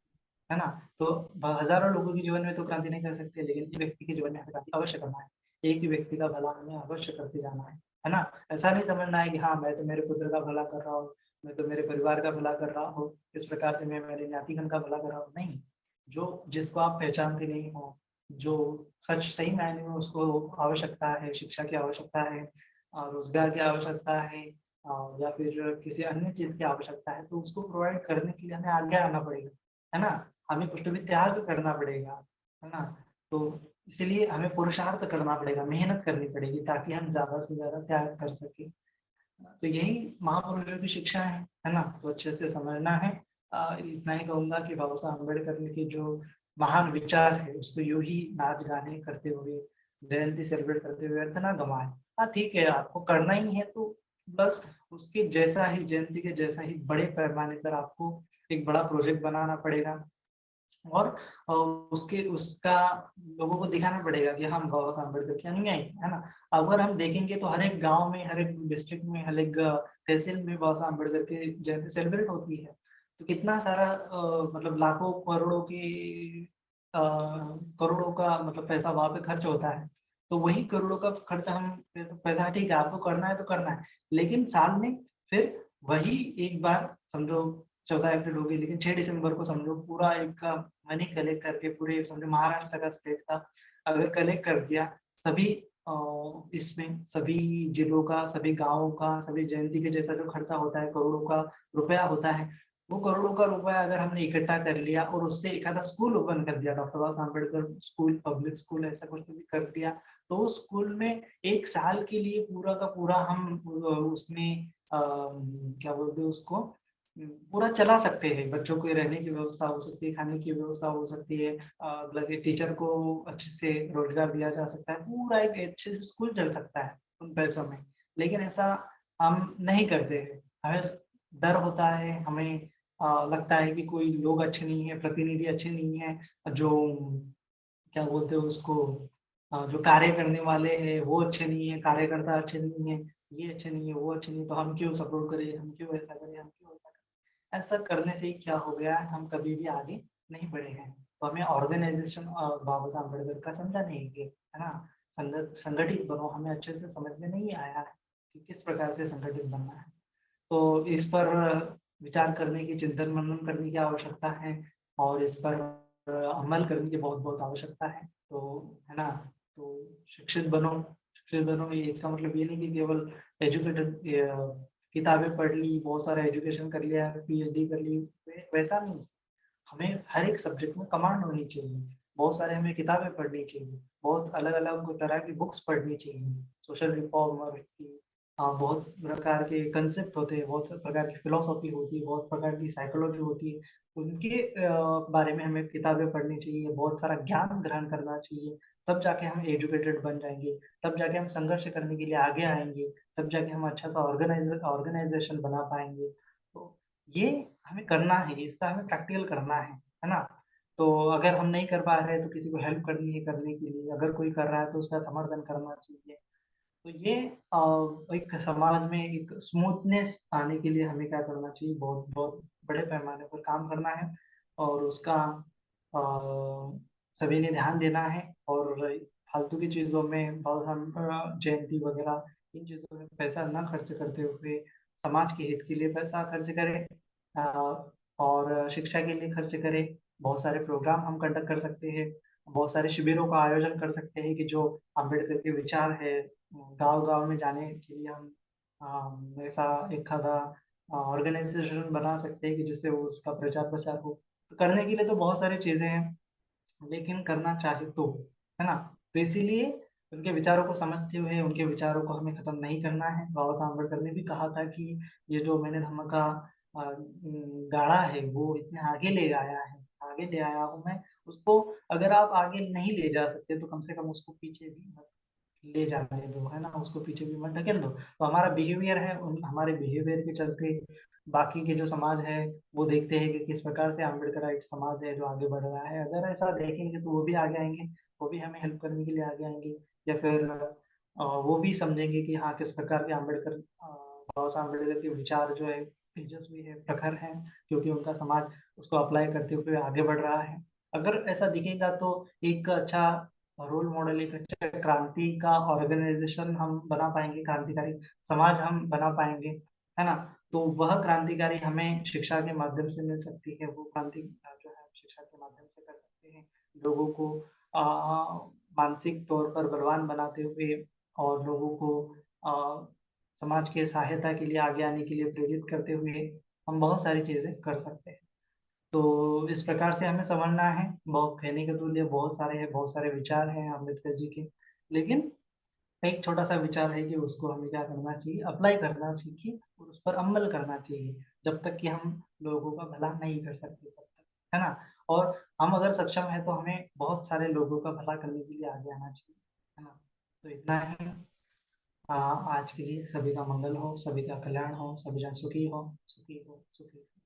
है ना? तो हज़ारों लोगों के जीवन में तो क्रांति नहीं कर सकते, लेकिन एक व्यक्ति के जीवन में हमें क्रांति अवश्य करना है। एक ही व्यक्ति का भला हमें अवश्य करते जाना है ना? ऐसा नहीं समझना है कि हाँ, मैं तो मेरे पुत्र का भला कर रहा हूँ, मैं तो मेरे परिवार का भला कर रहा हूँ, इस प्रकार से मैं मेरे ज्ञातिगण का भला कर रहा हूँ, नहीं। जो जिसको आप पहचानते नहीं हो, जो सच सही मायने में उसको आवश्यकता है, शिक्षा की आवश्यकता है, रोज़गार की आवश्यकता है, या फिर किसी अन्य चीज़ की आवश्यकता है, तो उसको प्रोवाइड करने के लिए हमें आगे आना पड़ेगा, है ना? हमें कुछ तो भी त्याग करना पड़ेगा, है ना? तो इसलिए हमें पुरुषार्थ करना पड़ेगा, मेहनत करनी पड़ेगी ताकि हम ज़्यादा से ज़्यादा त्याग कर सकें। तो यही महापुरुषों की शिक्षा है ना? तो अच्छे से समझना है। इतना ही कहूँगा कि बाबा साहब अम्बेडकर के जो महान विचार है, उसको यूँ ही नाच-गाने करते हुए, जयंती सेलिब्रेट करते हुए व्यर्थ ना गँवाएँ। हाँ, ठीक है, आपको करना ही है तो बस उसके जैसा ही जयंती के जैसा ही बड़े पैमाने पर आपको एक बड़ा प्रोजेक्ट बनाना पड़ेगा। और उसके उसका लोगों को दिखाना पड़ेगा कि हम बाबा साहब अम्बेडकर के अनुयायी हैं, है ना? अगर हम देखेंगे तो हर एक गाँव में, हर एक डिस्ट्रिक्ट में, हर एक तहसील में बाबा साहब अम्बेडकर की जयंती सेलिब्रेट होती है। तो कितना सारा मतलब लाखों करोड़ों की करोड़ों का मतलब पैसा वहाँ पे खर्च होता है। तो वही करोड़ों का खर्च हम पैसा पैसा ठीक है, आपको करना है तो करना है। लेकिन साल में फिर वही एक बार समझो 14 अप्रैल हो गई, लेकिन 6 दिसंबर को समझो पूरा एक मनी कलेक्ट करके पूरे समझो महाराष्ट्र का स्टेट का अगर कलेक्ट कर दिया सभी इसमें सभी जिलों का, सभी गाँवों का, सभी जयंती के जैसा जो खर्चा होता है, करोड़ों का रुपया होता है, वो करोड़ों का रुपया अगर हमने इकट्ठा कर लिया और उससे एक आधा स्कूल ओपन कर दिया, डॉक्टर बाबा Saheb Ambedkar school, public school ऐसा कुछ भी कर दिया, तो उस स्कूल में 1 साल के लिए पूरा का पूरा हम उसमें क्या बोलते हैं उसको पूरा चला सकते हैं। बच्चों के रहने की व्यवस्था हो सकती है, खाने की व्यवस्था हो सकती है, लगे टीचर को अच्छे से रोज़गार दिया जा सकता है, पूरा एक अच्छे से स्कूल चल सकता है उन पैसों में। लेकिन ऐसा हम नहीं करते हैं। हमें डर होता है, हमें लगता है कि कोई लोग अच्छे नहीं हैं, प्रतिनिधि अच्छे नहीं हैं, जो क्या बोलते हैं उसको जो कार्य करने वाले हैं वो अच्छे नहीं है, कार्यकर्ता अच्छे नहीं है, ये अच्छे नहीं है, वो अच्छे नहीं है, तो हम क्यों सपोर्ट करें, हम क्यों ऐसा करें, हम क्यों ऐसा करें। ऐसा करने से ही क्या हो गया है, हम कभी भी आगे नहीं बढ़े हैं। तो हमें ऑर्गेनाइजेशन बाबा साहब अम्बेडकर का समझा नहीं है, है ना? संगठित बनो, हमें अच्छे से समझ में नहीं आया है कि किस प्रकार से संगठित बनना है। तो इस पर विचार करने की, चिंतन मनन करने की आवश्यकता है और इस पर अमल करने की बहुत-बहुत आवश्यकता है। तो है ना? तो शिक्षित बनो ये इसका मतलब ये नहीं कि केवल एजुकेटेड किताबें पढ़ ली, बहुत सारा एजुकेशन कर लिया, पीएचडी कर ली, वैसा नहीं। हमें हर एक सब्जेक्ट में कमांड होनी चाहिए। बहुत सारे हमें किताबें पढ़नी चाहिए, बहुत अलग-अलग तरह की बुक्स पढ़नी चाहिए। सोशल रिफॉर्मर्स की बहुत प्रकार के कांसेप्ट होते हैं, बहुत प्रकार की फिलॉसफी होती है, बहुत प्रकार की साइकोलॉजी होती है। उनके बारे में हमें किताबें पढ़नी चाहिए, बहुत सारा ज्ञान ग्रहण करना चाहिए, तब जाके हम एजुकेटेड बन जाएँगे, तब जाके हम संघर्ष करने के लिए आगे आएँगे, तब जाके हम अच्छा-सा ऑर्गनाइज़ेशन बना पाएँगे। तो ये हमें करना है, इसका हमें प्रैक्टिकल करना है ना? तो अगर हम नहीं कर पा रहे हैं तो किसी को हेल्प करनी है करने के लिए, अगर कोई कर रहा है तो उसका समर्थन करना चाहिए। तो ये एक समाज में एक स्मूथनेस आने के लिए हमें क्या करना चाहिए, बहुत बहुत बड़े पैमाने पर काम करना है और उसका अ, सभी ने ध्यान देना है और फालतू की चीज़ों में और हम जयंती वगैरह इन चीज़ों में पैसा ना खर्च करते हुए समाज के हित के लिए पैसा खर्च करें, और शिक्षा के लिए खर्च करें। बहुत सारे प्रोग्राम हम कंडक्ट कर सकते हैं, बहुत सारे शिविरों का आयोजन कर सकते हैं कि जो अम्बेडकर के विचार है, गाँव-गाँव में जाने के लिए हम ऐसा एक आधा ऑर्गेनाइज़ेशन बना सकते हैं कि जिससे वो उसका प्रचार-प्रसार हो। तो करने के लिए तो बहुत सारी चीज़ें हैं, लेकिन करना चाहे तो, है ना? तो इसीलिए उनके विचारों को समझते हुए उनके विचारों को हमें खत्म नहीं करना है। बाबा साहब अम्बेडकर ने भी कहा था कि ये जो मैंने धम्म का गाड़ा है वो इतने आगे ले आया है, आगे ले आया हूँ मैं, उसको अगर आप आगे नहीं ले जा सकते तो कम से कम उसको पीछे भी मत ले जाने दो, है ना? उसको पीछे भी मत ढकेल दो। तो हमारा बिहेवियर है, उन हमारे बिहेवियर के चलते बाकी के जो समाज है, वो देखते हैं कि किस प्रकार से अम्बेडकराइट समाज है जो आगे बढ़ रहा है। अगर ऐसा देखेंगे तो वो भी आगे आएँगे, वो भी हमें हेल्प करने के लिए आगे आएँगे या फिर वो भी समझेंगे कि हाँ, किस प्रकार के बाबा साहब अम्बेडकर के विचार जो है तेजस्वी है, प्रखर है, क्योंकि उनका समाज उसको अप्लाई करते हुए आगे बढ़ रहा है। अगर ऐसा दिखेगा तो एक अच्छा रोल मॉडल, एक अच्छा क्रांति का ऑर्गेनाइजेशन हम बना पाएंगे, क्रांतिकारी समाज हम बना पाएंगे, है ना। तो वह क्रांतिकारी हमें शिक्षा के माध्यम से मिल सकती है, वो क्रांति जो है शिक्षा के माध्यम से कर सकते हैं। लोगों को मानसिक तौर पर बलवान बनाते हुए और लोगों को आ, समाज के सहायता के लिए आगे आने के लिए प्रेरित करते हुए हम बहुत सारी चीजें कर सकते हैं। तो इस प्रकार से हमें समझना है, बहुत कहने के तो लिए बहुत सारे हैं, बहुत सारे विचार हैं अम्बेडकर जी के, लेकिन एक छोटा सा विचार है कि उसको हमें क्या करना चाहिए, अप्लाई करना चाहिए और उस पर अमल करना चाहिए। जब तक कि हम लोगों का भला नहीं कर सकते तब तक, है ना। और हम अगर सक्षम है तो हमें बहुत सारे लोगों का भला करने के लिए आगे आना चाहिए, है ना। तो इतना ही। आज के लिए सभी का मंगल हो, सभी का कल्याण हो, सभी जन सुखी हो, सुखी हो, सुखी हो।